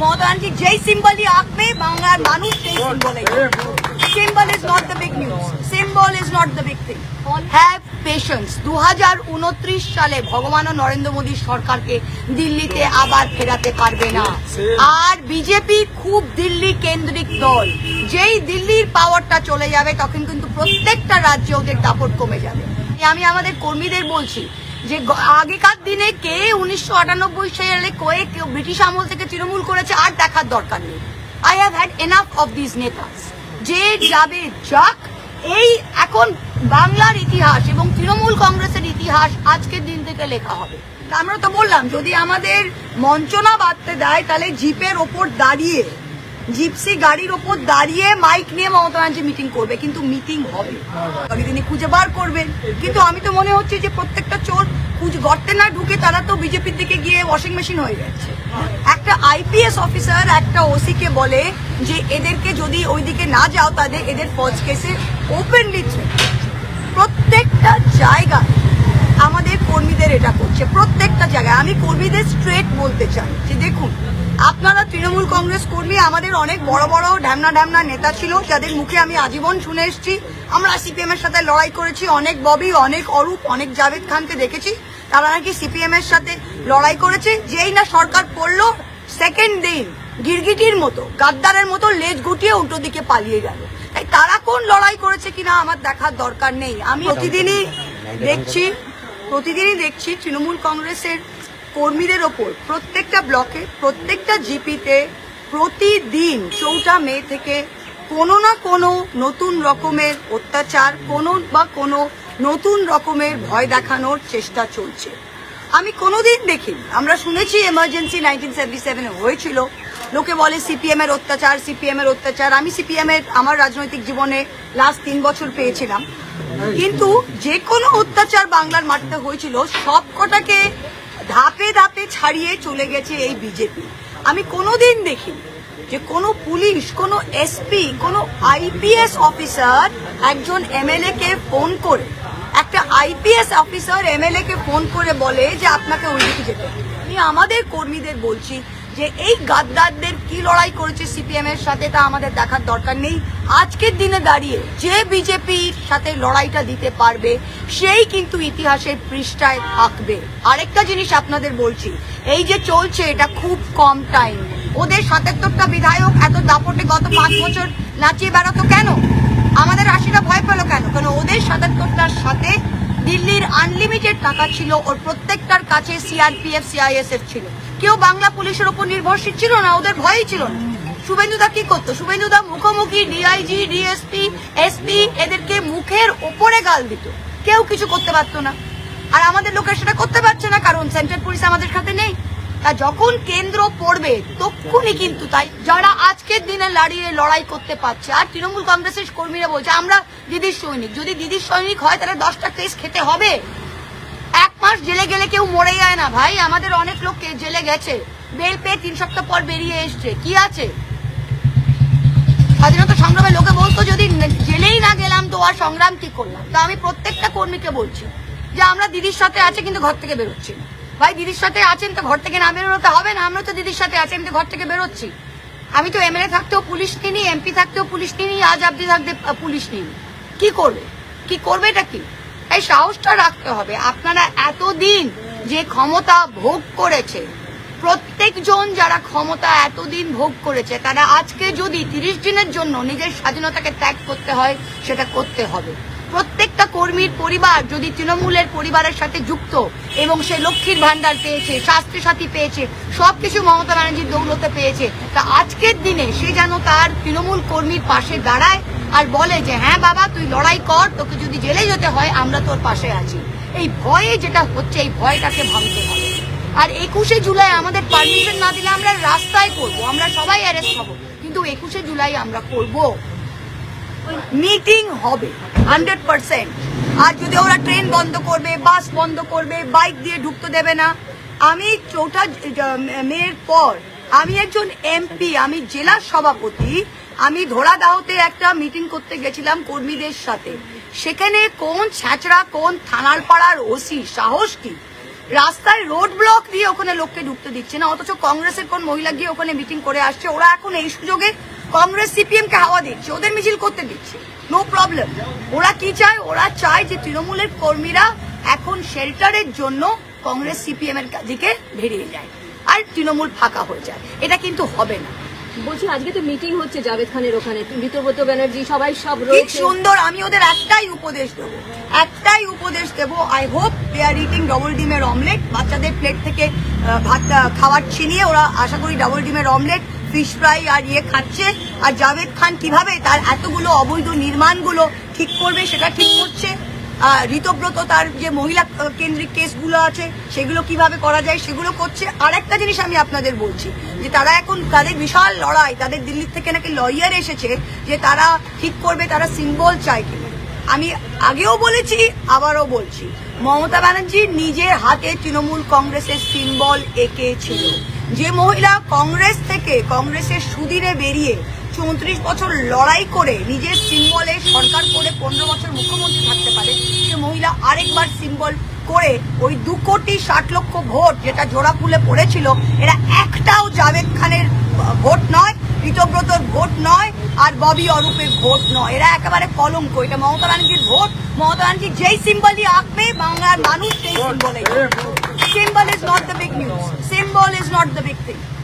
মমতা ব্যানার্জি যেই সিম্বলই আঁকবে বাংলার মানুষ সেই সিম্বলে symbol is not the big news, symbol is not the big thing. Have patience. 2029 সালে ভগবান নরেন্দ্র মোদী সরকারকে দিল্লিতে আবার ফেরাতে পারবে না। আর বিজেপি খুব দিল্লি কেন্দ্রিক দল, যেই দিল্লির পাওয়ারটা চলে যাবে তখন কিন্তু প্রত্যেকটা রাজ্যে ওদের দাপট কমে যাবে। আমি আমাদের কর্মীদের বলছি যে আগেকার দিনে কে 1998 সালে কেউ ব্রিটিশ আমল থেকে তৃণমূল করেছে আর দেখার দরকার নেই। I have had enough of this নেতাস। যে যাবে যাক, এই এখন বাংলার ইতিহাস এবং তৃণমূল কংগ্রেসের ইতিহাস আজকের দিন থেকে লেখা হবে। আমরা তো বললাম যদি আমাদের মঞ্চনা বাঁধতে দেয় তাহলে জিপের ওপর দাঁড়িয়ে, জিপসি গাড়ির ওপর দাঁড়িয়ে মাইক নিয়ে মমতা ব্যানার্জি মিটিং করবে, কিন্তু মিটিং হবে তিনি খুঁজে বার করবেন। কিন্তু আমি তো মনে হচ্ছে যে প্রত্যেকটা চোর গর্তে না ঢুকে তারা তো বিজেপির দিকে গিয়ে ওয়াশিং মেশিন হয়ে যাচ্ছে। একটা আইপিএস অফিসার একটা ওসি কে বলে যে এদেরকে যদি ওইদিকে না যাও তাদের এদের ফলস কেসে ওপেনলি প্রত্যেকটা জায়গায় আমাদের কর্মীদের এটা করছে, প্রত্যেকটা জায়গায়। আমি কর্মীদের স্ট্রেট বলতে চাই যে দেখুন, আপনারা তৃণমূল কংগ্রেস কর্মী, আমাদের অনেক বড় বড় ঢ্যামনা ঢ্যামনা নেতা ছিল যাদের মুখে আমি আজীবন শুনে এসেছি। আমরা সিপিএম এর সাথে লড়াই করেছি, অনেক ববি, অনেক অরূপ, অনেক জাভেদ খানকে দেখেছি তারা নাকি সিপিএম এর সাথে লড়াই করেছে। যেই না সরকার পড়লো সেকেন্ড দিন গিরগিটির মতো, গাদ্দারের মতো লেজ গুটিয়ে উল্টো দিকে পালিয়ে গেল। তাই তারা কোন লড়াই করেছে কিনা আমার দেখার দরকার নেই। আমি প্রতিদিনই দেখছি তৃণমূল কংগ্রেসের কর্মীদের ওপর প্রত্যেকটা ব্লকে, প্রত্যেকটা জিপিতে প্রতিদিন 4 মে থেকে কোনো না কোনো নতুন রকমের অত্যাচার, কোনো নতুন রকমের ভয় দেখানোর চেষ্টা চলছে। আমি কোনোদিন দেখিনি। আমরা শুনেছি এমার্জেন্সি 1977 হয়েছিল, লোকে বলে সিপিএম এর অত্যাচার, সিপিএম এর অত্যাচার। আমি সিপিএম এর আমার রাজনৈতিক জীবনে লাস্ট 3 বছর পেয়েছিলাম, কিন্তু যে কোনো অত্যাচার বাংলার মাটিতে হয়েছিল সব কটাকে ধাপে ধাপে ছাড়িয়ে চলে গেছে এই বিজেপি। আমি কোনোদিন দেখিনি যে কোনো পুলিশ, কোনো এসপি, কোনো আইপিএস অফিসার একজন এমএলএ কে ফোন করে, একটা আইপিএস অফিসার এমএলএ কে ফোন করে বলে যে আপনাকে ওইদিকে যেতে। আমি আমাদের কর্মীদের বলছি যে এই গাদ্দারদের কি লড়াই করেছে সিপিএম এর সাথে তা আমাদের দেখার দরকার নেই। আজকের দিনে দাঁড়িয়ে যে বিজেপির সাথে লড়াইটা দিতে পারবে সেই কিন্তু ইতিহাসের পৃষ্ঠায় থাকবে। আরেকটা জিনিস আপনাদের বলছি, এই যে চলছে এটা খুব কম টাইম। ওদের 77টা বিধায়ক এত দাপটে গত 5 বছর নাচিয়ে বেড়াতো কেন? আমাদের 80টা ভয় পেল কেন? কারণ ওদের 77টার সাথে দিল্লির আনলিমিটেড টাকা ছিল, ওর প্রত্যেকটার কাছে সিআরপিএফ সিআইএসএফ ছিল। কেউ বাংলা পুলিশের উপর নির্ভরশীল ছিল না, ওদের ভয়ই ছিল না। শুভেন্দুদা কি করতো? শুভেন্দুদা মুখোমুখি ডিআইজি, ডিএসপি, এসপি এদেরকে মুখের ওপরে গাল দিত, কেউ কিছু করতে পারতো না। আর আমাদের লোকের সেটা করতে পারছে না কারণ সেন্ট্রাল পুলিশ আমাদের সাথে নেই। তা যখন কেন্দ্র পড়বে তখনই কিন্তু তাই যারা আজকের দিনে লড়াই করতে পারছে। আর তৃণমূল কংগ্রেসের কর্মীরা বলছে আমরা দিদির সৈনিক। যদি দিদির সৈনিক হয় তাহলে 10টা কেস খেতে হবে। 1 মাস জেলে গেলে কেউ মরে যায় না ভাই। আমাদের অনেক লোক জেলে গেছে, বেল পেয়ে 3 সপ্তাহ পর বেরিয়ে এসছে। কি আছে? স্বাধীনতা সংগ্রামে লোকে বলতো যদি জেলেই না গেলাম তো আর সংগ্রাম কি করলাম। তা আমি প্রত্যেকটা কর্মীকে বলছি যে আমরা দিদির সাথে আছি কিন্তু ঘর থেকে বেরোচ্ছি না। ভাই দিদির সাথে আছেন তো ঘর থেকে না বেরোতে হবে না? আমরা তো দিদির সাথে আছি, আমি তো ঘর থেকে বেরোচ্ছি। আমি তো এমএলএ থাকতেও পুলিশ নিইনি, এমপি থাকতেও পুলিশ নিইনি, আজ অব্দি থাকতে পুলিশ নিইনি। কি করবে এটা কি? এই সাহসটা রাখতে হবে। আপনারা এতদিন যে ক্ষমতা ভোগ করেছে, প্রত্যেকজন যারা ক্ষমতা এতদিন ভোগ করেছে তারা আজকে যদি 30 দিনের জন্য নিজের স্বাধীনতাকে ত্যাগ করতে হয় সেটা করতে হবে। প্রত্যেকটা কর্মীর পরিবার যদি তৃণমূলের পরিবারের সাথে যুক্ত এবং সে লক্ষ্মীর ভান্ডার পেয়েছে, স্বাস্থ্য সাথী পেয়েছে, সবকিছু মমতা ব্যানার্জির দৌলতে পেয়েছে, তা আজকের দিনে সে যেন তার তৃণমূল কর্মীর পাশে দাঁড়ায় আর বলে যে হ্যাঁ বাবা তুই লড়াই কর, তোকে যদি জেলে যেতে হয় আমরা তোর পাশে আছি। এই ভয়ে যেটা হচ্ছে এই ভয়টাকে ভাঙতে হবে। আর 21শে জুলাই আমাদের পারমিশন না দিলে আমরা রাস্তায় করবো, আমরা সবাই অ্যারেস্ট হবো, কিন্তু 21শে জুলাই আমরা করব, মিটিং হবে 100%। আর যদি ওরা ট্রেন বন্ধ করবে, বাস বন্ধ করবে, বাইক দিয়ে ঢুকতে দেবে না। আমি 4 মের পর আমি একজন এমপি, আমি জেলার সভাপতি, আমি ধোড়াদাহতে একটা মিটিং করতে গেছিলাম কর্মীদের সাথে। সেখানে কোন ছ্যাচড়া, কোন থানার পাড়ার ওসি সাহস কি রাস্তায় রোড ব্লক দিয়ে ওখানে লোককে ঢুকতে দিচ্ছে না, অথচ কংগ্রেসের কোন মহিলা গিয়ে ওখানে মিটিং করে আসছে। ওরা এখন এই সুযোগে কংগ্রেস সিপিএম কে হাওয়া দিচ্ছে, ওদের মিছিল করতে দিচ্ছে, নো প্রবলেম। ওরা কি চায়? ওরা চায় যে তৃণমূলের কর্মীরা এখন শেল্টারের জন্য কংগ্রেস সিপিএম এর দিকে বেরিয়ে যায় আর তৃণমূল ফাঁকা হয়ে যায়। এটা কিন্তু হবে না। বলছি আজকে তো মিটিং হচ্ছে জাভেদ খানের ওখানে, ঋতুব্রত ব্যানার্জি সবাই সব ঠিক রয়েছে। সুন্দর। আমি ওদের একটাই উপদেশ দেবো, I hope they are eating double ডিমের অমলেট। বাচ্চাদের প্লেট থেকে ভাত খাবার ছিনিয়ে ওরা আশা করি ডবল ডিমের অমলেট, ফিশ ফ্রাই আর খাচ্ছে। আর জাভেদ খান কিভাবে তার এতগুলো অবৈধ নির্মাণগুলো ঠিক করবে সেটা ঠিক করছে। ঋতব্রত তার যে মহিলা কেন্দ্রিক কেসগুলো আছে সেগুলো কিভাবে করা যায় সেগুলো করছে। আর একটা জিনিস আমি আপনাদের বলছি যে তারা এখন তাদের বিশাল লড়াই, তাদের দিল্লি থেকে নাকি লয়ার এসেছে যে তারা ঠিক করবে তারা সিম্বল চায় কিনা। আমি আগেও বলেছি আবারও বলছি, মমতা ব্যানার্জি নিজের হাতে তৃণমূল কংগ্রেসের সিম্বল এঁকেছিল। যে মহিলা কংগ্রেস থেকে কংগ্রেসের সুদিরে বেরিয়ে 34 বছর লড়াই করে নিজের সিম্বলে সরকার করে 15 বছর মুখ্যমন্ত্রী থাকতে পারে, সে মহিলা আরেকবার সিম্বল করে ওই 2,60,00,000 ভোট যেটা জোড়া ফুলে পড়েছিল, এরা একটাও জাভেদ খানের ভোট নয়, ঋতব্রতর ভোট নয়, আর ববি অরূপের ভোট নয়। এরা একেবারে কলঙ্ক। এটা মমতা ব্যানার্জির ভোট। মমতা ব্যানার্জি যেই সিম্বলই আঁকবে বাংলার মানুষ সেই সিম্বলে। Symbol is not the big news, symbol is not the big thing.